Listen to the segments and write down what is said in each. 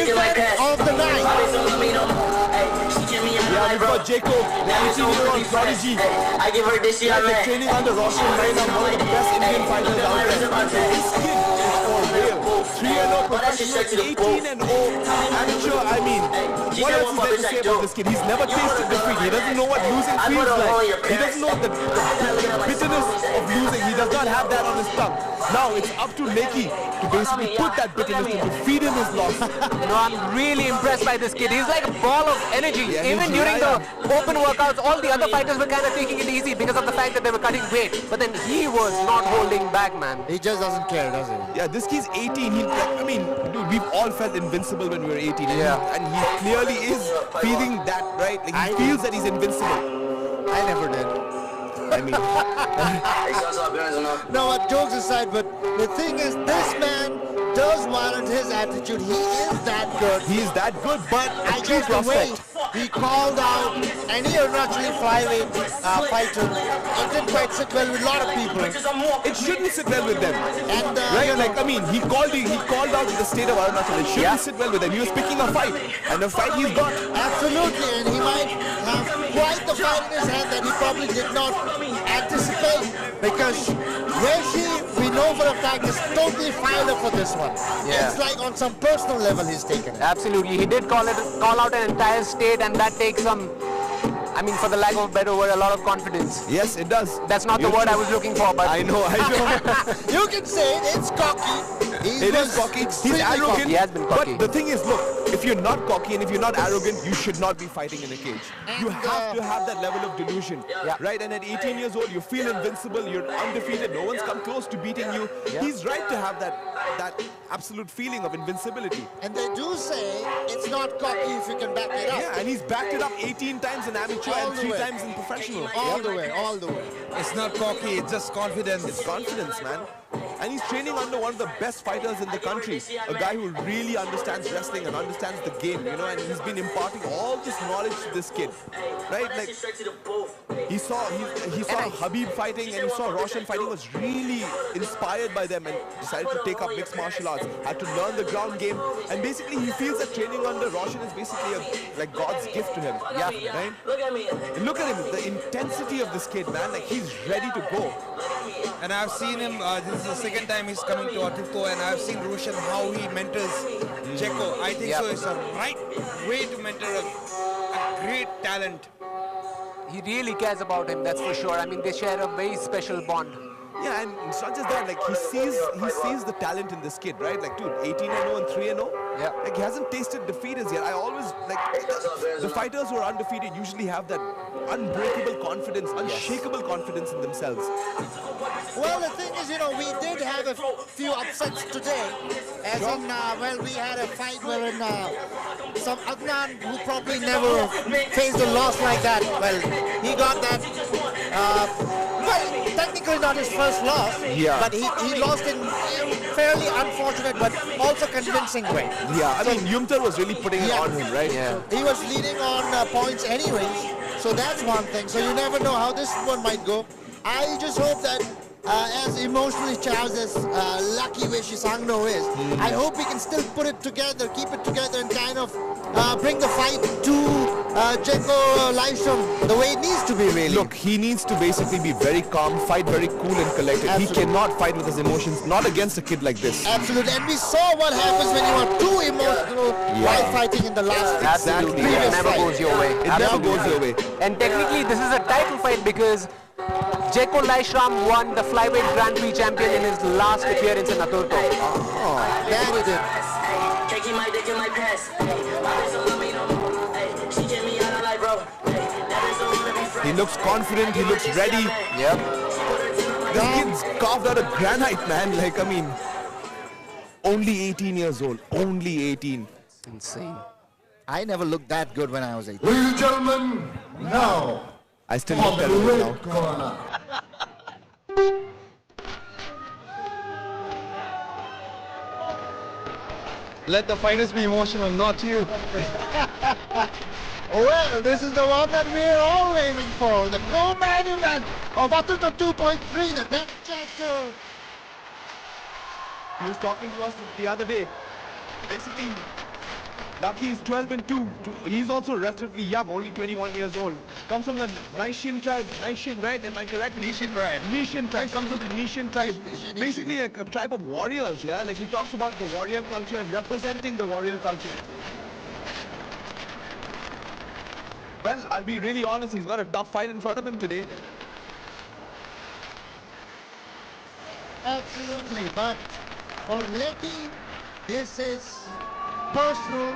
event of the night. Yeah, we've got Jeko, the 18-year-old prodigy. I give her this year. They're training under Roshan right now, one of the best Indian fighters out there. This kid is for real. 3-0 professional, 18-0 amateur. I mean, what else is there to say about this kid? He's never tasted defeat. He doesn't know what losing feels like. He doesn't know the bitterness of losing. He does not have that on his tongue. Now it's up to Meitei to basically put that bitterness to feed him his loss. No, I'm really impressed by this kid. He's like a ball of energy. Yeah, even during the open workouts, all the other fighters were kind of taking it easy because of the fact that they were cutting weight. But then he was not holding back, man. He just doesn't care, does he? Yeah, this kid's 18. I mean, dude, we've all felt invincible when we were 18. Yeah. And he clearly is feeling that, right? Like he feels that he's invincible. I never did. I mean, no, but jokes aside, but the thing is, this man does warrant his attitude. He is that good. He is that good, but I guess the way he called out any Arunachal flyweight fighter, it didn't quite sit well with a lot of people. It shouldn't sit well with them. And right? Like, I mean, he called out the state of Arunachal. It shouldn't sit well with them. He was picking a fight, and a fight he's got. Absolutely, and he might have quite the fight in his hand that he probably did not anticipate, because Weshi, we know for a fact, is totally fired up for this one. Yeah. It's like on some personal level he's taken it. Absolutely. He did call out an entire state, and that takes some, I mean, for the lack of a better word, a lot of confidence. Yes, it does. That's not the word I was looking for, but I know. You can say it's cocky. It is cocky. He's arrogant. Cocky. He has been cocky. But the thing is, look, if you're not cocky and if you're not arrogant, you should not be fighting in a cage. You have to have that level of delusion, right? And at 18 years old, you feel invincible. You're undefeated. No one's come close to beating you. He's right to have that absolute feeling of invincibility. And they do say it's not cocky if you can back it up. Yeah, and he's backed it up 18 times in amateur and 3 times in professional. All the way, all the way. It's not cocky, it's just confidence. It's confidence, man. And he's training under one of the best fighters in the country. A guy who really understands wrestling and understands the game, you know, and he's been imparting all this knowledge to this kid. Right? Like, he saw Habib fighting and he saw Roshan fighting, was really inspired by them and decided to take up mixed martial arts, had to learn the ground game, and basically he feels that training under Roshan is basically like God's gift to him. Yeah, right? Look at him, the intensity of this kid, man, like he's ready to go. And I've seen him, this is the second time he's coming to Atifco, and I've seen Roshan how he mentors Jeko. I think so it's a right way to mentor a great talent. he really cares about him, that's for sure. I mean, they share a very special bond. Yeah, and it's not just that, like he sees the talent in this kid, right? Like, dude, 18-0 and 3-0. Yeah. Like, he hasn't tasted defeat as yet. I always, like, the fighters who are undefeated usually have that unbreakable confidence, unshakable confidence in themselves. Well, the thing is, you know, we did have a few upsets today. As in, well, we had a fight wherein some Adnan, who probably never faced a loss like that, well, he got that, well, technically not his first loss, but he lost in fairly unfortunate but also convincing way. Yeah, I mean, Yumtar was really putting it on him, right? Yeah. He was leading on points anyways, so that's one thing. So you never know how this one might go. I just hope that as emotionally charged as lucky Weshi Sango is, I hope he can still put it together, keep it together, and kind of bring the fight to JekoLaishram the way it needs to be, really. Look, he needs to basically be very calm, fight very cool and collected. Absolutely. He cannot fight with his emotions, not against a kid like this. Absolutely, and we saw what happens when you are too emotional while fighting in the last Absolutely, previous it never fight. goes your way. It never goes your way. And technically, this is a title fight because JekoLaishram won the flyweight Grand Prix champion in his last appearance in Aturko. Oh, there he did. He looks confident, he looks ready. Yep. This kid's carved out of granite, man. Like, I mean, only 18 years old, only 18. Insane. I never looked that good when I was 18. Ladies and gentlemen, now, I still on look the at it now. red corner. Let the fighters be emotional, not you. Well, this is the one that we're all waiting for. The co-main event of Aturko 2.3, the next chapter. He was talking to us the other day. Basically, Lucky is 12-2. He's also relatively young, only 21 years old. Comes from the Laishram tribe. Laishram, right? Am I correct? Laishram tribe. Laishram tribe. Comes from the Laishram tribe. Basically a tribe of warriors, yeah? Like he talks about the warrior culture and representing the warrior culture. Well, I'll be really honest, he's got a tough fight in front of him today. Absolutely, but for Lecky, this is personal.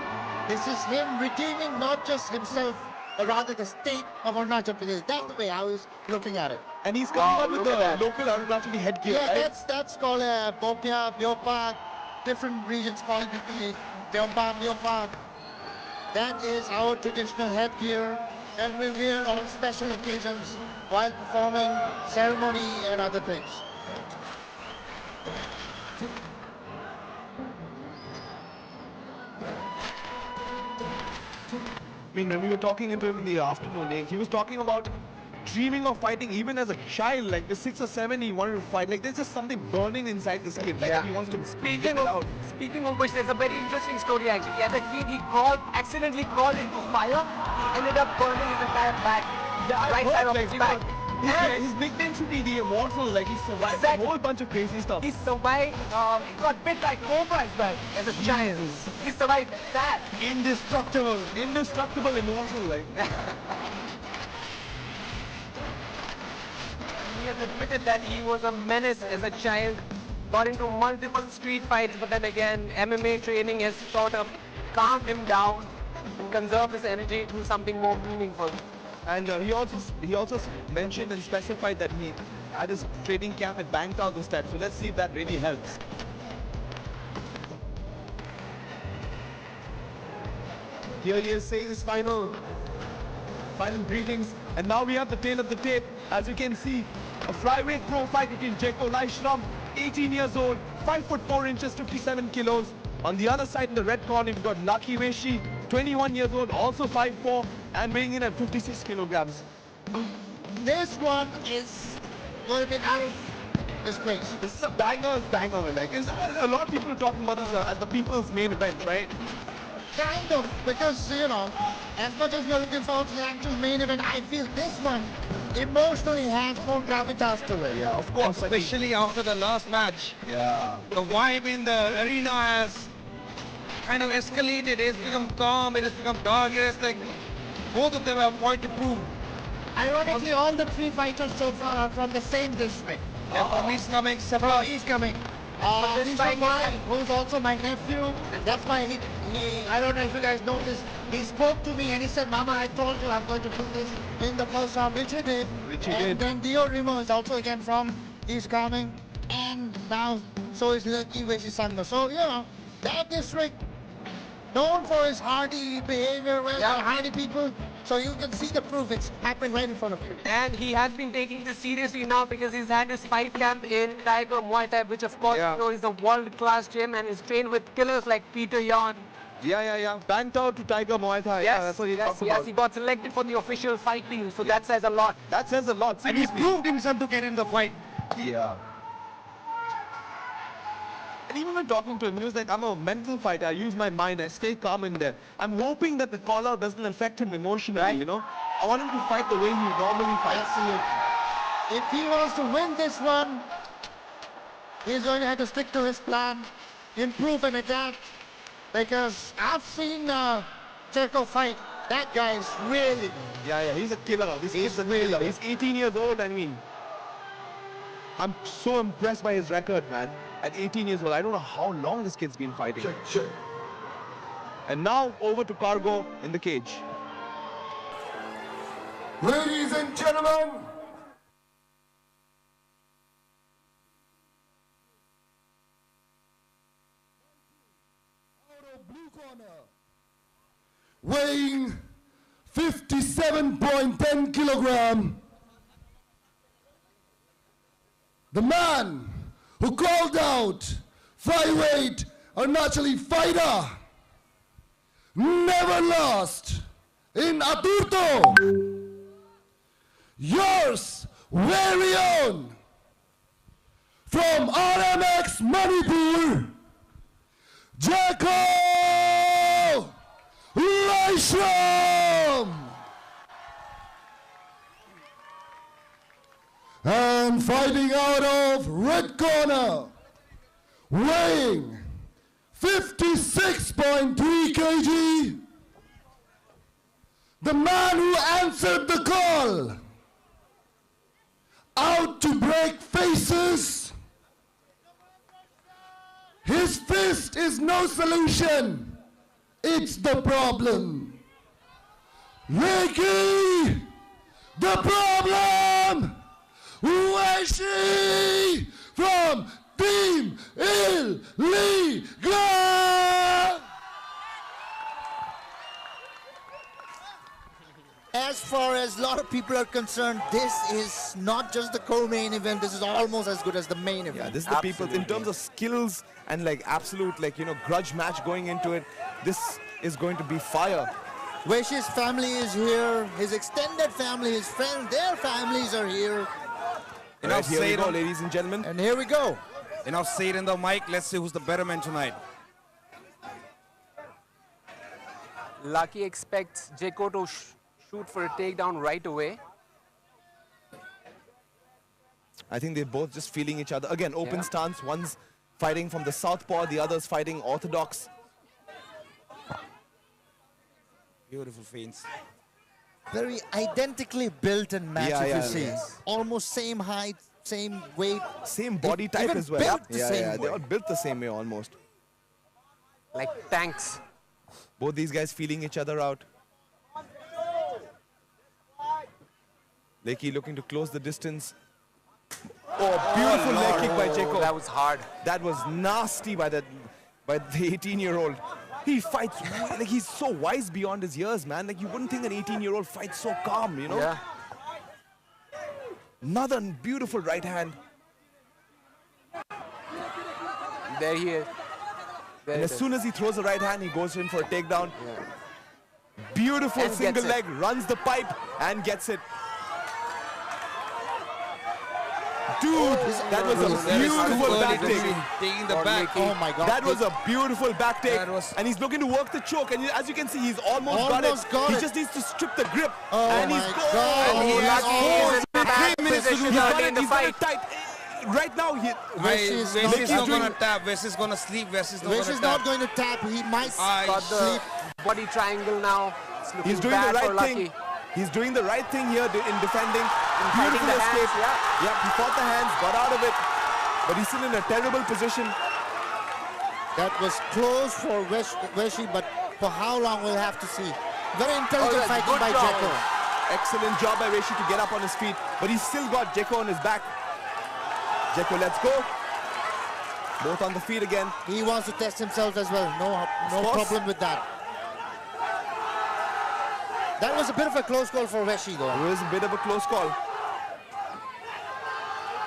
This is him redeeming not just himself, but rather the state of Arunachal Pradesh. That's the way I was looking at it. And he's coming up with the local Arunachali headgear, Yeah, right? that's called a Bopya, Byopa, different regions call it differently. Byopa, Byopa. That is our traditional headgear, and we wear on special occasions while performing ceremony and other things. I mean, when we were talking to him in the afternoon, he was talking about dreaming of fighting even as a child, like the 6 or 7 he wanted to fight. Like there's just something burning inside this kid. Like he wants to Speaking of which, there's a very interesting story actually. As a kid, he accidentally crawled into fire, ended up burning his entire back, the right side of his back. His nickname should be the Immortal, like he survived a whole bunch of crazy stuff. He survived, he got bit by cobras back as a child. He survived that. Indestructible, Immortal, like. He has admitted that he was a menace as a child, got into multiple street fights, but then again, MMA training has sort of calmed him down and conserved his energy to do something more meaningful. And he also mentioned and specified that he had his training camp at Bangkok this time. So let's see if that really helps. Here he is saying his final greetings. And now we have the tail of the tape. As you can see, a flyweight pro fight between JekoLaishram, 18 years old, 5 foot 4 inches, 57 kilos. On the other side in the red corner, you've got Lucky Weshi, 21 years old, also 5'4", and weighing in at 56 kilograms. This one is going to be out of this place. This is a banger. Like, a lot of people are talking about this as the people's main event, right? Kind of, because, you know, as much as we're looking forward to the actual main event, I feel this one emotionally has more gravitas to it. Yeah, of course. Especially after the last match. Yeah. The vibe in the arena has kind of escalated. It's become calm, it has become dark. It's like both of them have point to prove. Ironically, all the 3 fighters so far are from the same district. Yeah, he's coming. He's coming. This guy, who's also my nephew, that's why I don't know if you guys noticed, he spoke to me and he said, Mama, I told you I'm going to do this in the first round, which he did. And then Dio Rimo is also again he's coming. And now, so is Lucky Weshi Sango. So, you know, that district, known for his hardy behavior, hardy people. So you can see the proof, it's happened right in front of you. And he has been taking this seriously now because he's had his fight camp in Tiger Meitei, which of course you know is a world-class gym, and he's trained with killers like Peter Yan. Yeah. Banked out to Tiger Muay Thai. Yes, that's what he talks about. He got selected for the official fight team, so that says a lot. That says a lot. And he proved himself to get in the fight. Yeah. And even when talking to him, he was like, I'm a mental fighter. I use my mind. I stay calm in there. I'm hoping that the call-out doesn't affect him emotionally, you know? I want him to fight the way he normally fights. Absolutely. If he wants to win this one, he's going to have to stick to his plan, improve and adapt. Because I've seen Jeko fight. That guy is really... Yeah, he's a killer. He's a killer. He's 18 years old, I mean. I'm so impressed by his record, man. At 18 years old, I don't know how long this kid's been fighting. Sure. And now, over to Cargo in the cage. Ladies and gentlemen, out of blue corner, weighing 57.10 kilogram, the man who called out flyweight Arunachali fighter, never lost in Aturto, yours very own, from RMX Manipur, Jeko! fighting out of red corner, weighing 56.3 kg, the man who answered the call, out to break faces. His fist is no solution, it's the problem. Reiki, the problem! Weshi from Team Illegal! As far as a lot of people are concerned, this is not just the co-main event, this is almost as good as the main event. Yeah, this is the people, in terms of skills and like absolute like, you know, grudge match going into it, this is going to be fire. Weshi's family is here, his extended family, his friends, their families are here. Right, here we go, ladies and gentlemen. And here we go. And I'll say it in the mic, let's see who's the better man tonight. Lucky expects Jeko to shoot for a takedown right away. I think they're both just feeling each other. Again, open stance, one's fighting from the southpaw, the other's fighting orthodox. Beautiful feints. Very identically built and matched, if you see. Yes. Almost same height, same weight. Same body type even as well. built the same way. They all built the same way almost. Like tanks. Both these guys feeling each other out. Leiki looking to close the distance. Oh, beautiful leg kick by Jeko. That was hard. That was nasty by the 18-year-old. He fights, like he's so wise beyond his years, man. Like you wouldn't think an 18-year-old fights so calm, you know? Yeah. Another beautiful right hand. There he is. There And it as is. soon as he throws the right hand, he goes in for a takedown. Yeah. Beautiful And single gets it. leg, runs the pipe and gets it. Dude, that was a beautiful back take. Taking the Or back. making- Oh my God. That was a beautiful back take. That was- And he's looking to work the choke. And as you can see, he's almost got Almost it. got He it. just needs to strip the grip. Oh and he's my gone. God. And he Oh, lucky he's is in almost the bad 3 minutes to position do that. early in the He's got fight. it tight. Right now, Weshi's Wesley's not not doing- gonna tap. Wesley's gonna sleep. Wesley's not Weshi's gonna not tap. going to tap. He might Got the sleep. body triangle now. It's looking he's doing bad the for right Lucky. thing. He's doing the right thing here in defending. fighting Beautiful the hands, escape. yeah. Yep, he fought the hands, got out of it. But he's still in a terrible position. That was close for Weshi, but for how long we'll have to see. Very intelligent that's fighting good by job. Jeko. Excellent job by Weshi to get up on his feet. But he's still got Jeko on his back. Jeko, let's go. Both on the feet again. He wants to test himself as well. No course. problem with that. That was a bit of a close call for Weshi, though. It was a bit of a close call.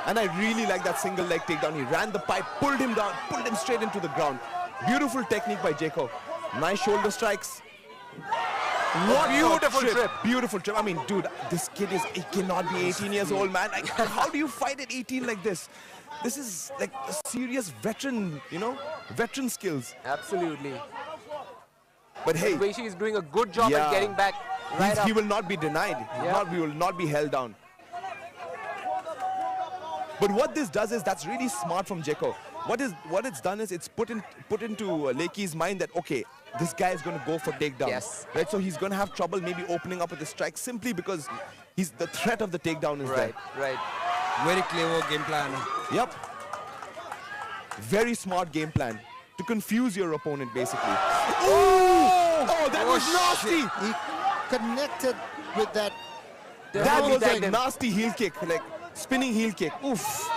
And I really like that single leg takedown. He ran the pipe, pulled him down, pulled him straight into the ground. Beautiful technique by Jeko. Nice shoulder strikes. What beautiful a trip. Beautiful trip. I mean, dude, this kid he cannot be 18 years old, man. Like, how do you fight at 18 like this? This is like a serious veteran, you know, veteran skills. Absolutely. But hey, Weshi is doing a good job Yeah. at getting back right he up. will not be denied. He will not be held down. But what this does is that's really smart from Jeko. What it's done is it's put into Leiki's mind that okay, this guy is going to go for takedown. Yes. Right. So he's going to have trouble maybe opening up with the strike simply because the threat of the takedown is Right, right. Very clever game plan. there. Yep. Very smart game plan to confuse your opponent basically. Oh, that was nasty. He connected with that. That was a tagged him. nasty heel kick, like spinning heel kick. Oof.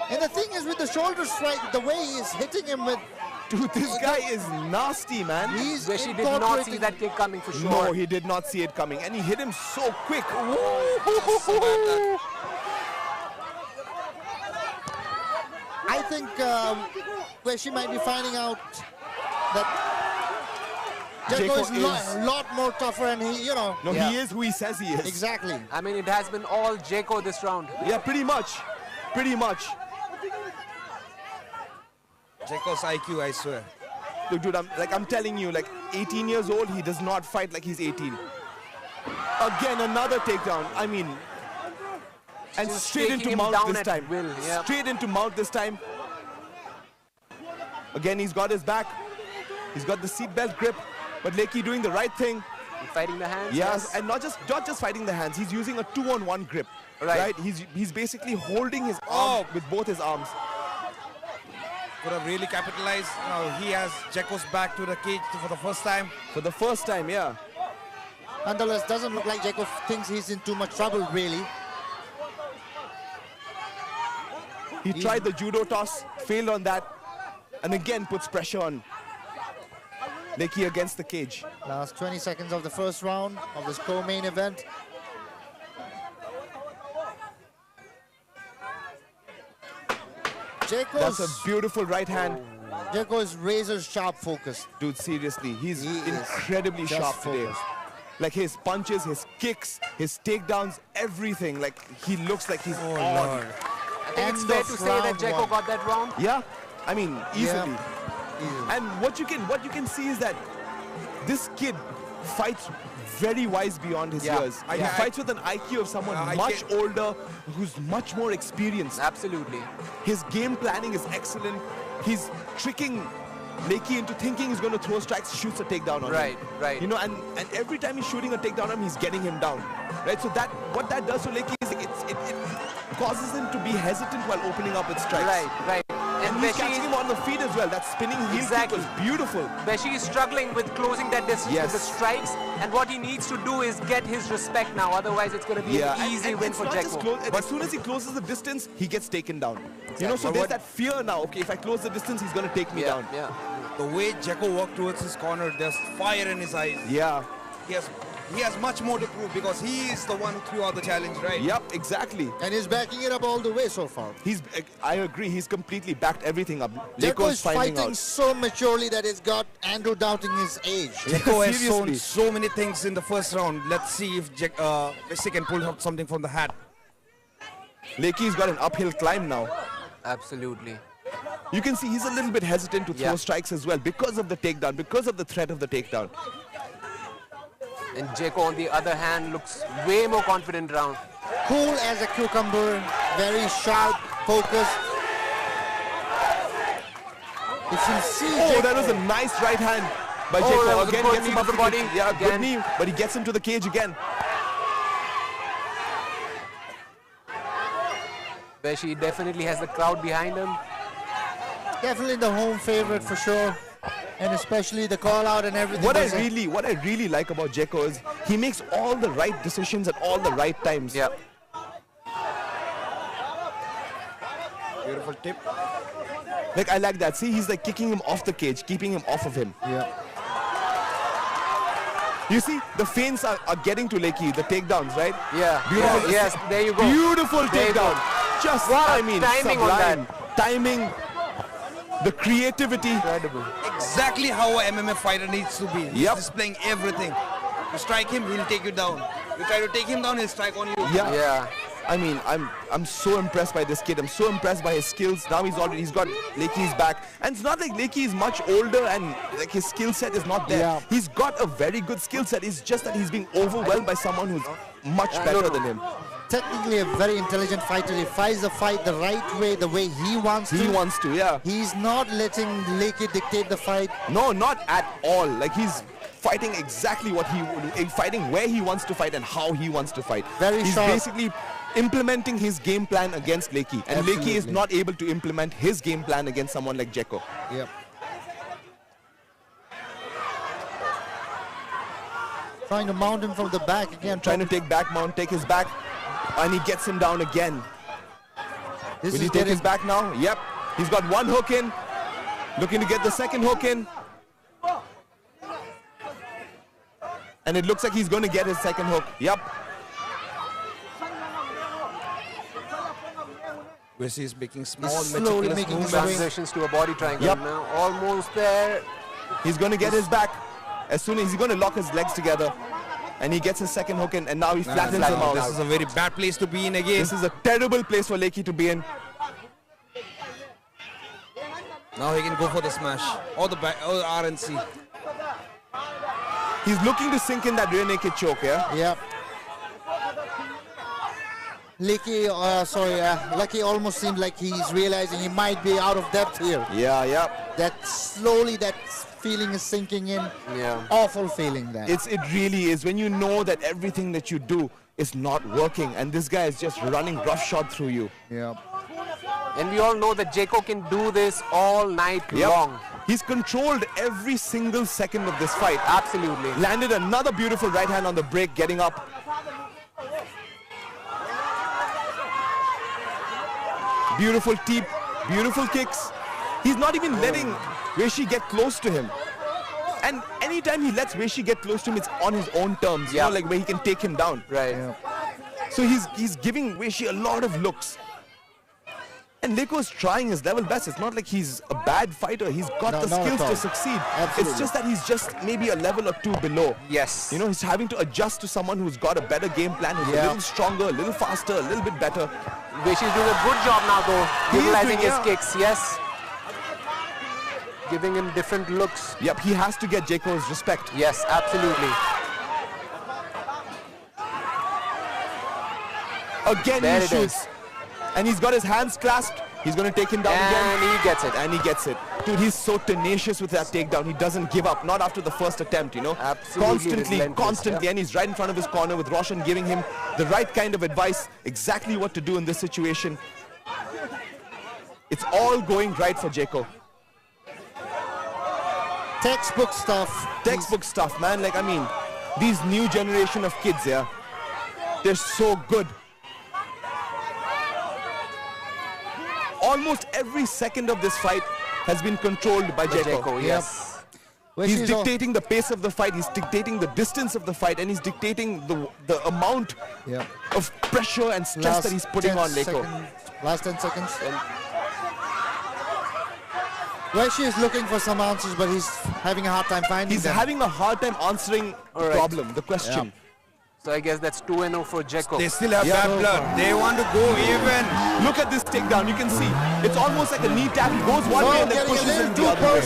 And the thing is with the shoulder strike, the way he is hitting him with, Dude, this guy is nasty, man. he's Weshi did not see incorporating. that kick coming for sure. No, he did not see it coming, and he hit him so quick. I think Weshi might be finding out that Jeko Jeko is is- a lot more tougher, and he, you know. No, Yeah. he is who he says he is. Exactly. I mean, it has been all Jeko this round. Yeah, pretty much. Pretty much. Jeko's IQ, I swear. Look, dude, I'm telling you, like 18 years old, he does not fight like he's 18. Again, another takedown. I mean, And Just straight taking into him mount down this at time. will, yeah. Straight into mount this time. Again, he's got his back. He's got the seatbelt grip. But Leiki doing the right thing. Fighting the hands. Yes, and not just fighting the hands. He's using a 2-on-1 grip. Right. He's basically holding his arm with both his arms. Could have really capitalized. Now he has Jeko's back to the cage for the first time. For the first time, yeah. Nonetheless, doesn't look like Jeko thinks he's in too much trouble, really. He tried the judo toss, failed on that, and again puts pressure on Leiki against the cage. Last 20 seconds of the first round of this co-main event. That's a beautiful right hand. Jeko is razor sharp focused. Dude, seriously, he's incredibly sharp today. Like his punches, his kicks, his takedowns, everything. Like he looks like he's on. I think it's fair to say that Jeko got that round. Yeah, I mean easily. Yeah. And what you can see is that this kid fights very wise beyond his years. He fights with an IQ of someone much older, who's much more experienced. Absolutely. His game planning is excellent. He's tricking Leiki into thinking he's going to throw strikes, shoots a takedown on him. Right. You know, and every time he's shooting a takedown on him, he's getting him down. Right. So what that does to Leiki is it causes him to be hesitant while opening up with strikes. Right. And he's catching him on the feet as well. That spinning heel kick was beautiful. Weshi is struggling with closing that distance with the strikes, and what he needs to do is get his respect now. Otherwise, it's going to be an easy win for Jeko. But as soon as he closes the distance, he gets taken down. You know, so there's that fear now. Okay, if I close the distance, he's going to take me down. Yeah. The way Jeko walked towards his corner, there's fire in his eyes. Yeah. He has much more to prove because he is the one who threw out the challenge, right? Yep, exactly. And he's backing it up all the way so far. I agree, he's completely backed everything up. Jeko is fighting out. so maturely that it's got Andrew doubting his age. Jeko has shown so many things in the first round. Let's see if Weshi can pull out something from the hat. Leiki's got an uphill climb now. Absolutely. You can see he's a little bit hesitant to throw strikes as well because of the takedown, because of the threat of the takedown. And Jeko, on the other hand, looks way more confident round. Cool as a cucumber, very sharp, focused. If you see Jeko, that was a nice right hand by Jeko. Again, gets him up the body. Yeah, good knee, but he gets him to the cage again. Weshi definitely has the crowd behind him. Definitely the home favorite for sure. And especially the call out and everything. What I really like about Jeko is he makes all the right decisions at all the right times. Yeah. Beautiful tip. Like I like that. See, he's like kicking him off the cage, keeping him off of him. Yeah. You see, the feints are getting to Leiki, the takedowns, right? Yeah. Beautiful. Yes, there you go. Beautiful takedown. Just, what timing on sublime. that. Timing. The creativity. Incredible. Exactly how an MMA fighter needs to be. He's displaying everything. You strike him, he'll take you down. You try to take him down, he'll strike on you. Yeah. I mean, I'm so impressed by this kid. I'm so impressed by his skills. Now he's got Leiki's back. And it's not like Leiki is much older and like his skill set is not there. Yeah. He's got a very good skill set. It's just that he's being overwhelmed by someone who's much better than him. Technically a very intelligent fighter. He fights the fight the right way, the way he wants to. He wants to, yeah. He's not letting Leiki dictate the fight. No, not at all. Like he's fighting exactly what fighting where he wants to fight and how he wants to fight. He's basically implementing his game plan against Leiki. And Leiki is not able to implement his game plan against someone like Jeko. Yep. Trying to mount him from the back again. Trying to take back mount, take his back. And he gets him down again. Will he take his back now? Yep. He's got one hook in. Looking to get the second hook in. And it looks like he's going to get his second hook. Yep. Weshi is making small, slowly making transitions to a body triangle now. Almost there. He's going to get his back. As soon as he's going to lock his legs together. And he gets his second hook in, and now he flattens him out. This is a very bad place to be in again. This is a terrible place for Leiki to be in. Now he can go for the smash or the back or the RNC. He's looking to sink in that rear naked choke, yeah? Yep. Lucky almost seemed like he's realizing he might be out of depth here. Yeah. That slowly that feeling is sinking in. Yeah. Awful feeling that. It really is. When you know that everything that you do is not working and this guy is just running roughshod through you. Yeah. And we all know that Jeko can do this all night long. He's controlled every single second of this fight. Absolutely. Landed another beautiful right hand on the break, getting up. Beautiful teep, beautiful kicks. He's not even letting Weshi get close to him. And anytime he lets Weshi get close to him, it's on his own terms, you know, like where he can take him down. Right. Yeah. So he's giving Weshi a lot of looks. And Jeko is trying his level best. It's not like he's a bad fighter. He's got the skills to succeed. Absolutely. It's just that he's just maybe a level or two below. Yes. You know, he's having to adjust to someone who's got a better game plan, who's a little stronger, a little faster, a little bit better. Weshi is doing a good job now though, utilizing his kicks, yes. Giving him different looks. Yep, he has to get Jeko's respect. Yes, absolutely. Again There he it shoots. is. And he's got his hands clasped. He's going to take him down again. And he gets it. And he gets it. Dude, he's so tenacious with that takedown. He doesn't give up. Not after the first attempt, you know. Absolutely. Constantly. And he's right in front of his corner with Roshan giving him the right kind of advice. Exactly what to do in this situation. It's all going right for Jeko. Textbook stuff. Textbook stuff, man. Like, I mean, these new generation of kids, they're so good. Almost every second of this fight has been controlled by Jeko. Yes. He's dictating the pace of the fight, he's dictating the distance of the fight, and he's dictating the amount of pressure and stress that he's putting on Jeko. Last 10 seconds. Weshi is looking for some answers, but he's having a hard time finding them. He's having a hard time answering the problem, the question. So I guess that's 2-0 for Jeko. They still have bad blood. They want to go even. Look at this takedown. You can see it's almost like a knee tap. He goes one way and then pushes him the other way.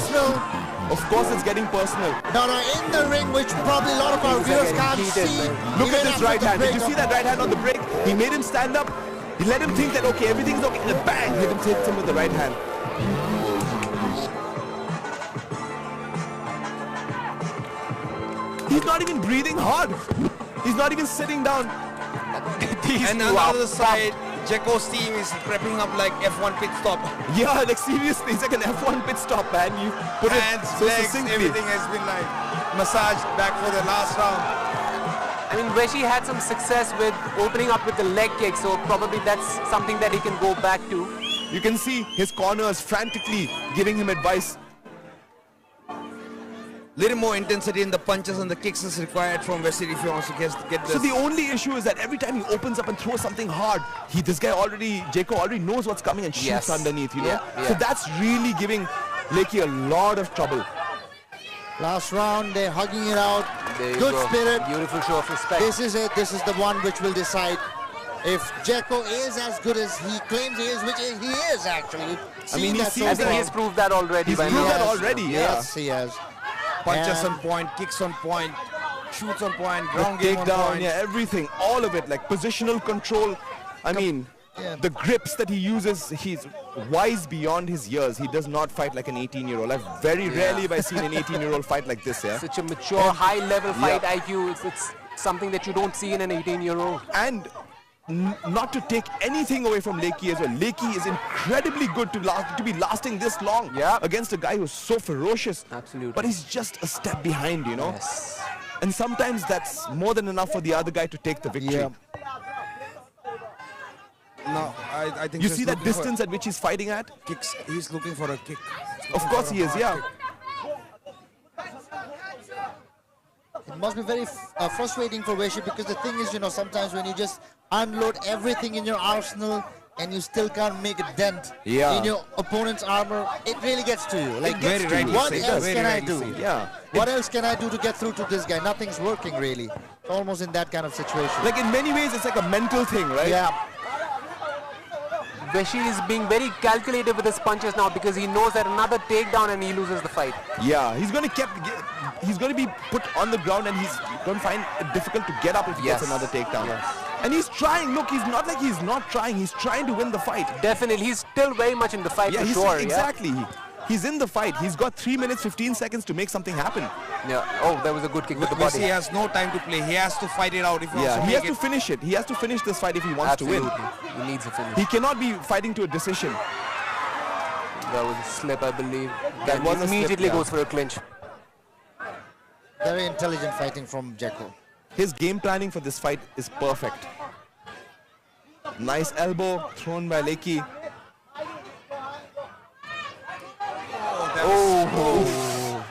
Of course, it's getting personal. No, in the ring, which probably a lot of our viewers can't see. Look at this right hand. Did you see that right hand on the break? He made him stand up. He let him think that, okay, everything's okay. And then bang, hit him with the right hand. He's not even breathing hard. He's not even sitting down. And on the other side, Jeko's team is prepping up like F1 pit stop. Yeah, like seriously, it's like an F1 pit stop, man. You put hands, it so legs, succinctly. everything has been like massaged back for the last round. I mean, Weshi had some success with opening up with the leg kick, so probably that's something that he can go back to. You can see his corners frantically giving him advice. Little more intensity in the punches and the kicks is required from Weshi if he wants to get this. So the only issue is that every time he opens up and throws something hard, Jeko already knows what's coming and shoots underneath, you know? So that's really giving Lakey a lot of trouble. Last round, they're hugging it out. Good spirit. Beautiful show of respect. This is it. This is the one which will decide if Jeko is as good as he claims he is, which he is actually. I mean, I think he's proved that already. He's proved that already, Yes, he has. Punches on point, kicks on point, shoots on point, ground game on point. Everything, all of it, like positional control. I mean, the grips that he uses, he's wise beyond his years. He does not fight like an 18-year-old. I've very rarely have I seen an 18-year-old fight like this, Such a mature, high-level fight IQ. It's something that you don't see in an 18-year-old. And not to take anything away from Lakey as well. Lakey is incredibly good to be lasting this long against a guy who's so ferocious. Absolutely. But he's just a step behind, you know. Yes. And sometimes that's more than enough for the other guy to take the victory. No, I think you see that distance at which he's fighting at? Kicks. He's looking for a kick. Of course he is, It must be very frustrating for Weshi, because the thing is, you know, sometimes when you just unload everything in your arsenal and you still can't make a dent in your opponent's armor, it really gets to you. Like, what else can I do? What else can I do to get through to this guy? Nothing's working really. Almost in that kind of situation. Like in many ways, it's like a mental thing, right? Yeah. Veshi is being very calculated with his punches now, because he knows that another takedown and he loses the fight. Yeah, he's going to be put on the ground, and he's going to find it difficult to get up if he gets another takedown. And he's trying. Look, he's not like he's not trying. He's trying to win the fight. Definitely, he's still very much in the fight for sure. Exactly. He's in the fight. He's got 3 minutes, 15 seconds to make something happen. Yeah. Oh, that was a good kick with the body. He has no time to play. He has to fight it out if he wants to he has to finish it. He has to finish this fight if he wants to win. He needs a finish. He cannot be fighting to a decision. That was a slip, I believe. That was immediately goes for a clinch. Very intelligent fighting from Jeko. His game planning for this fight is perfect. Nice elbow thrown by Leki. Oh,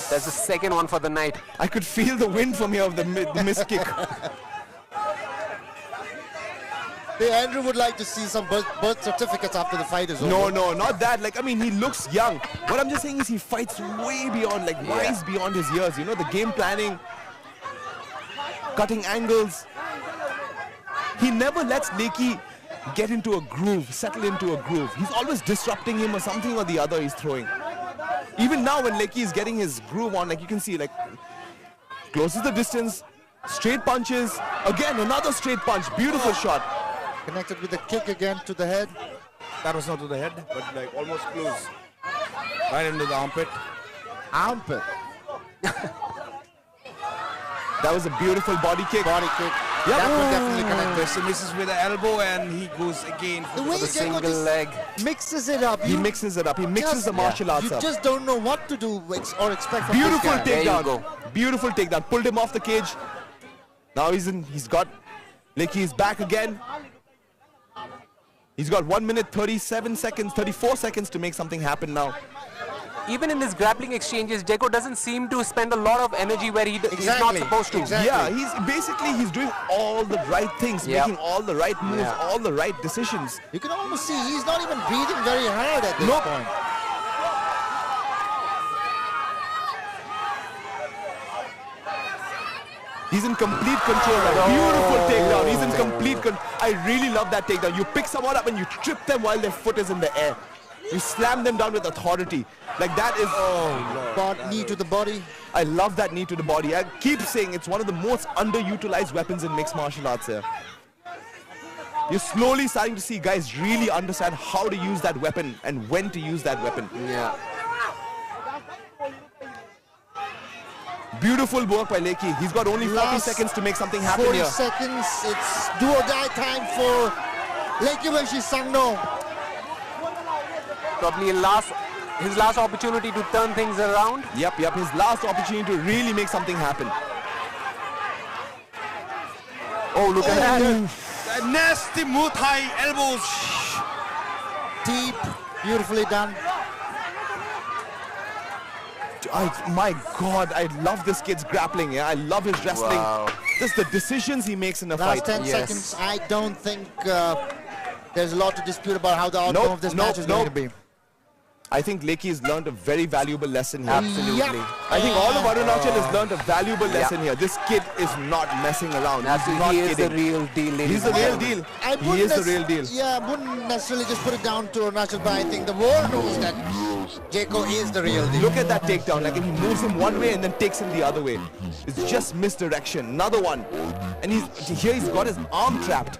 that's the second one for the night. I could feel the wind from here of the missed kick. Andrew would like to see some birth certificates after the fight is over. No, not that. Like, I mean, he looks young. What I'm just saying is he fights way beyond, like, wise beyond his years. You know, the game planning, cutting angles. He never lets Leki get into a groove, settle into a groove. He's always disrupting him or something or the other he's throwing. Even now when Leki is getting his groove on, like you can see, like, closes the distance, straight punches. Again, another straight punch. Beautiful shot. Connected with a kick again to the head. That was not to the head, but like almost close. Right into the armpit. Armpit. That was a beautiful body kick. Body kick. Yep. That would definitely connect. Weshi misses with the elbow and he goes again for way the Jeko single leg. Mixes it up. He mixes it up. He mixes the martial arts You up. just don't know what to do or expect from Beautiful this guy. takedown. Beautiful takedown. Pulled him off the cage. Now he's got Leki's back again. He's got 1 minute 37 seconds, 34 seconds to make something happen now. Even in his grappling exchanges, Jeko doesn't seem to spend a lot of energy where he's not supposed to. Exactly. Yeah, he's doing all the right things, making all the right moves, all the right decisions. You can almost see he's not even breathing very hard at this point. He's in complete control. Beautiful takedown. He's in complete control. I really love that takedown. You pick someone up and you trip them while their foot is in the air. You slam them down with authority. Like that is... Knee to the body. I love that knee to the body. I keep saying it's one of the most underutilized weapons in mixed martial arts here. You're slowly starting to see guys really understand how to use that weapon and when to use that weapon. Yeah. Beautiful work by Leki. He's got only 40 seconds to make something happen 40 here. seconds. It's do or die time for Weshi Sango. Probably his last opportunity to turn things around. Yep. His last opportunity to really make something happen. Oh, look at that. That nasty Meitei elbows. Deep. Beautifully done. My God, I love this kid's grappling. Yeah, I love his wrestling. Wow. Just the decisions he makes in a Last fight. 10 seconds. I don't think there's a lot to dispute about how the outcome of this match is going to be. I think Leki has learned a very valuable lesson here. Absolutely. Yep. I think all of Arunachal has learned a valuable lesson here. This kid is not messing around. Absolutely. He's He is the real deal. He's the real deal. He is the real deal. Yeah, I wouldn't necessarily just put it down to Arunachal, but I think the world knows that Jeko is the real deal. Look at that takedown. Like he moves him one way and then takes him the other way. It's just misdirection. Another one. And he's got his arm trapped.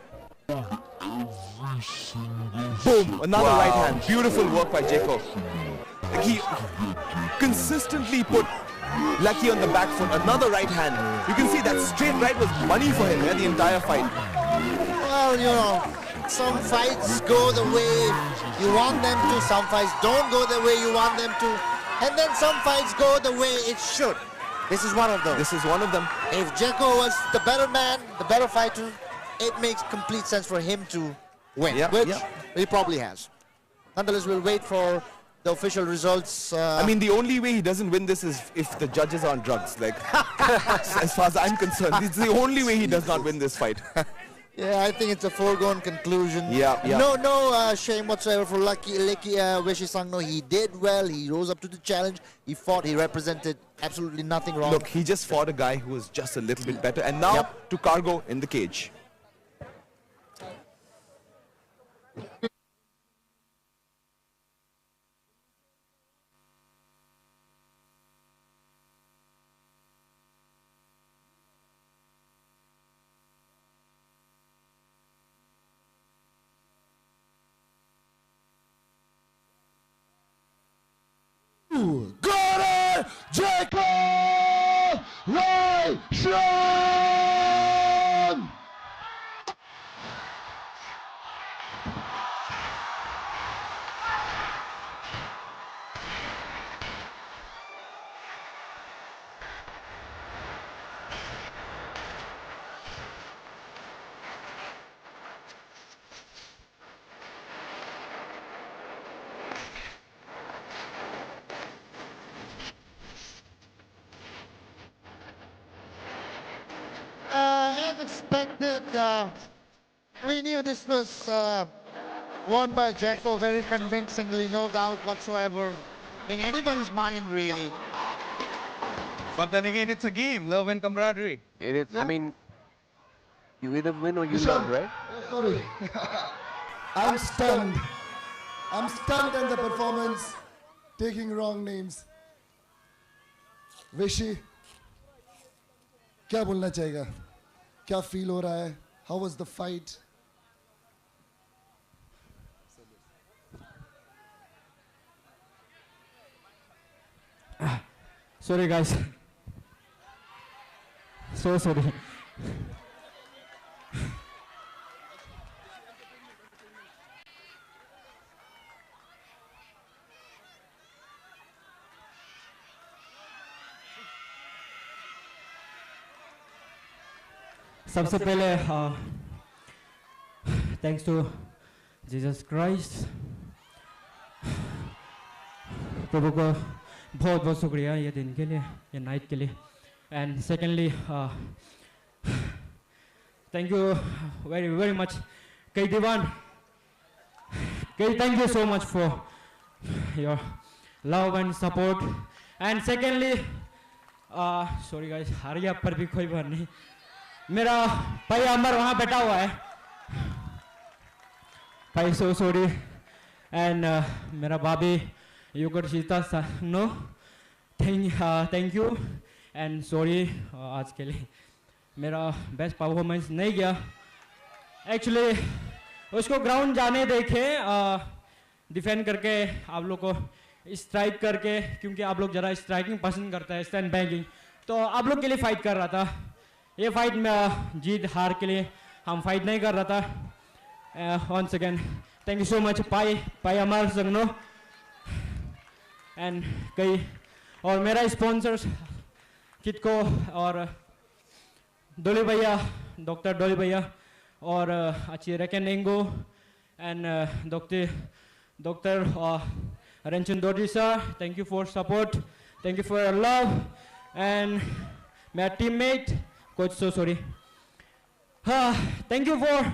Boom, another right hand. Beautiful work by Jeko. Like he consistently put Leki on the back foot. Another right hand. You can see that straight right was money for him the entire fight. Well, you know, some fights go the way you want them to, some fights don't go the way you want them to, and then some fights go the way it should. This is one of them. This is one of them. If Jeko was the better man, the better fighter, it makes complete sense for him to win, which he probably has. Nonetheless, we'll wait for the official results. I mean, the only way he doesn't win this is if the judges are on drugs. Like, as far as I'm concerned, it's the only way he does not win this fight. Yeah, I think it's a foregone conclusion. Yeah. No shame whatsoever for Weshi Sango. He did well. He rose up to the challenge. He fought. He represented absolutely nothing wrong. Look, he just fought a guy who was just a little bit better. And now to cargo in the cage. JekoLaishram! As expected, we knew this was won by Jeko very convincingly, no doubt whatsoever, in anybody's mind, really. But then again, it's a game, love and camaraderie. It is. I mean, you either win or you Laishram, lose, right? Sorry. I'm stunned. I'm stunned at the performance, taking wrong names. Weshi, क्या बोलना चाहेगा? क्या feel हो रहा है? How was the fight? Sorry guys. So sorry. सबसे पहले thanks to Jesus Christ, प्रभु को बहुत बहुत शुक्रिया ये दिन के लिए, ये नाइट के लिए. And secondly, thank you very very much, Kaidivan. Thank you so much for your love and support. And secondly, sorry guys, हरिया पर भी कोई बात नहीं. मेरा भाई अमर वहाँ बैठा हुआ है. भाई so sorry. And मेरा भाभी युगर Sita no. Thank you. And sorry आज के लिए मेरा बेस्ट परफॉर्मेंस नहीं गया. एक्चुअली उसको ग्राउंड जाने देखे डिफेंड करके आप लोग को स्ट्राइक करके, क्योंकि आप लोग जरा स्ट्राइकिंग पसंद करता है, स्टैंड बैंकिंग, तो आप लोग के लिए फाइट कर रहा था. ये फाइट में जीत हार के लिए हम फाइट नहीं कर रहा था. once again thank you so much पाई अमर संगनो एंड कई और मेरा स्पॉन्सर्स कितको और डोली भैया, डॉक्टर डोली भैया और अच्छी रेकनिंगो एंड डॉक्टर रंचन डोडी sir, thank you for support, thank you for love. And my teammate coach, so sorry. Thank you for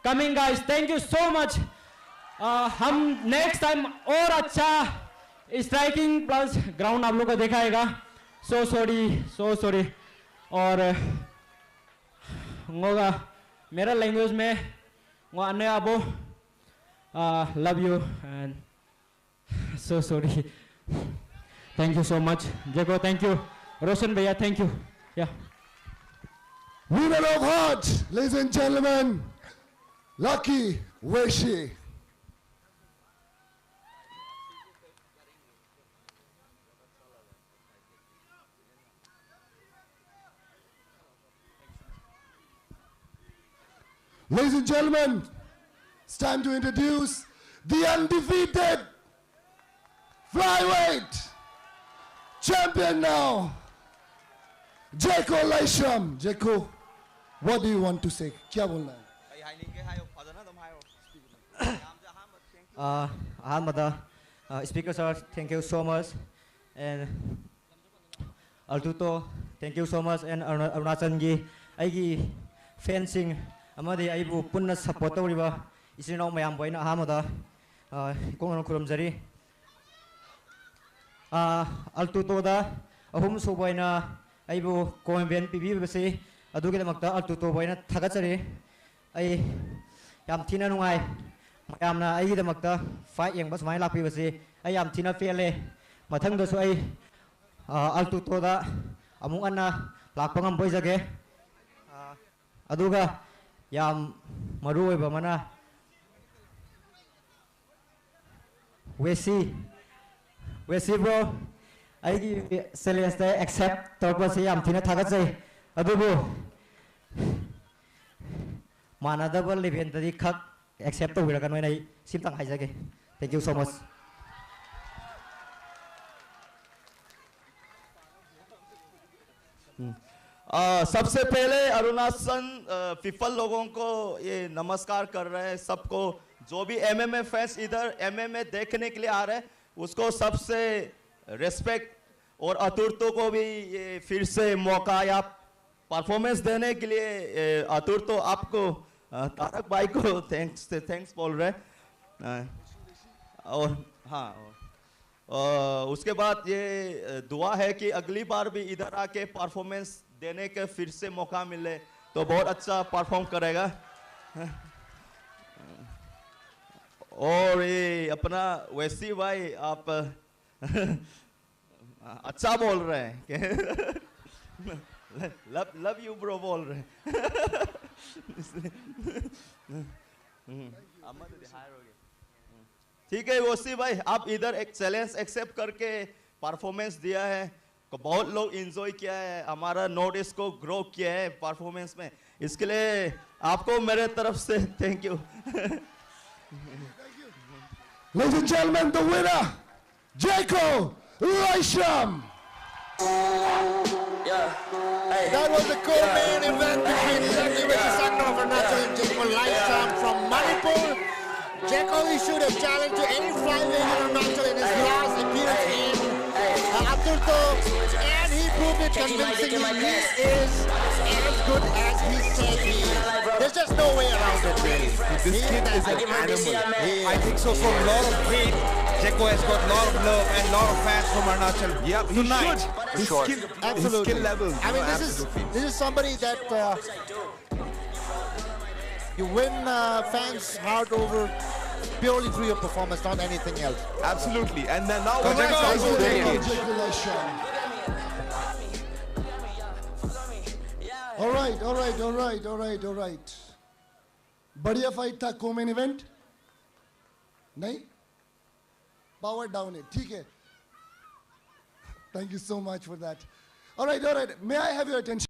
coming guys, thank you so much. हम next time और अच्छा स्ट्राइकिंग प्लस ग्राउंड आप लोग को दिखाएगा. so sorry. और होगा मेरा लैंग्वेज में वो अन्य आबो love you and so sorry. thank you so much Jeko, thank you रोशन भैया, thank you. Yeah. Winner of heart, ladies and gentlemen, Lucky Weshi. Ladies and gentlemen, it's time to introduce the undefeated flyweight champion now, JekoLaishram. Jeko, what do you want to say? क्या बोलना है? Speaker sir, thank you so much, and Altuto, thank you so much, and Arunachal gi aigi fencing amadi aibu punna support tawriba isino mayam boina ahamada kongna kuramjari. Altuto da ahum suboina aibu coinven pibi basi adugi makta Altuto boina thagachari ai yam thina nungai mayamna ai da makta fight yang bas mai lapi basi ai yam thina fele mathang da su ai Altuto da amung anna lakpangam boy jage aduga yam maru ba mana Weshi bro, ꯑꯩꯒꯤ ꯆꯦꯂꯦꯟꯖꯇ accept ꯇꯧꯔꯛꯄꯁꯤ ꯌꯥꯝ ꯊꯤꯅ ꯊꯥꯒꯠꯆꯩ ꯑꯗꯨꯕꯨ ꯃꯥꯟꯅꯗꯕ ꯂꯦꯚꯦꯜꯗꯗꯤ ꯈꯛ accept ꯇꯧꯕꯤꯔꯒꯅꯣ ꯑꯩ ꯁꯤꯝꯇꯪ ꯍꯥꯏꯖꯒꯦ thank you ꯁꯣ ꯃꯆ सबसे पहले Arunachal people लोगों को ये नमस्कार कर रहे हैं सबको जो भी एमएमए फैंस इधर एमएमए देखने के लिए आ रहे हैं उसको सबसे रेस्पेक्ट और अतुर्तो को भी ये फिर से मौका या परफॉर्मेंस देने के लिए अतुर्तो आपको तारक भाई को थैंक्स बोल रहे हैं और हाँ उसके बाद ये दुआ है कि अगली बार भी इधर आके परफॉर्मेंस देने के फिर से मौका मिले तो बहुत अच्छा परफॉर्म करेगा और ये अपना वैसी भाई आप अच्छा बोल रहे हैं लव यू ब्रो बोल रहे हैं ठीक है वैसी भाई आप इधर एक चैलेंज एक्सेप्ट करके परफॉर्मेंस दिया है तो बहुत लोग एंजॉय किया है हमारा नोटिस को ग्रो किया है परफॉर्मेंस में इसके लिए आपको मेरे तरफ से thank you Ladies and gentlemen, the winner, JekoLaishram. That was the co-main event between Weshi Sango of ARUNACHAL and JekoLaishram from Manipur. Jeko issued a challenge to any flyweight in ARUNACHAL in his last appearance in Aturto, and he proved it convincingly. He is as good as he said he is. There's just no way around it, really. This kid is an animal. I think so. For a lot of hate, Jeko has got a lot of love and a lot of fans from Arunachal. Yeah, he tonight. should. His skill, Absolutely. his skill level. I mean, this is somebody that you win fans' heart over purely through your performance, not anything else. Absolutely. And then now JekoLaishram. All right. बढ़िया fight था co-main event नहीं power down it ठीक है thank you so much for that all right may I have your attention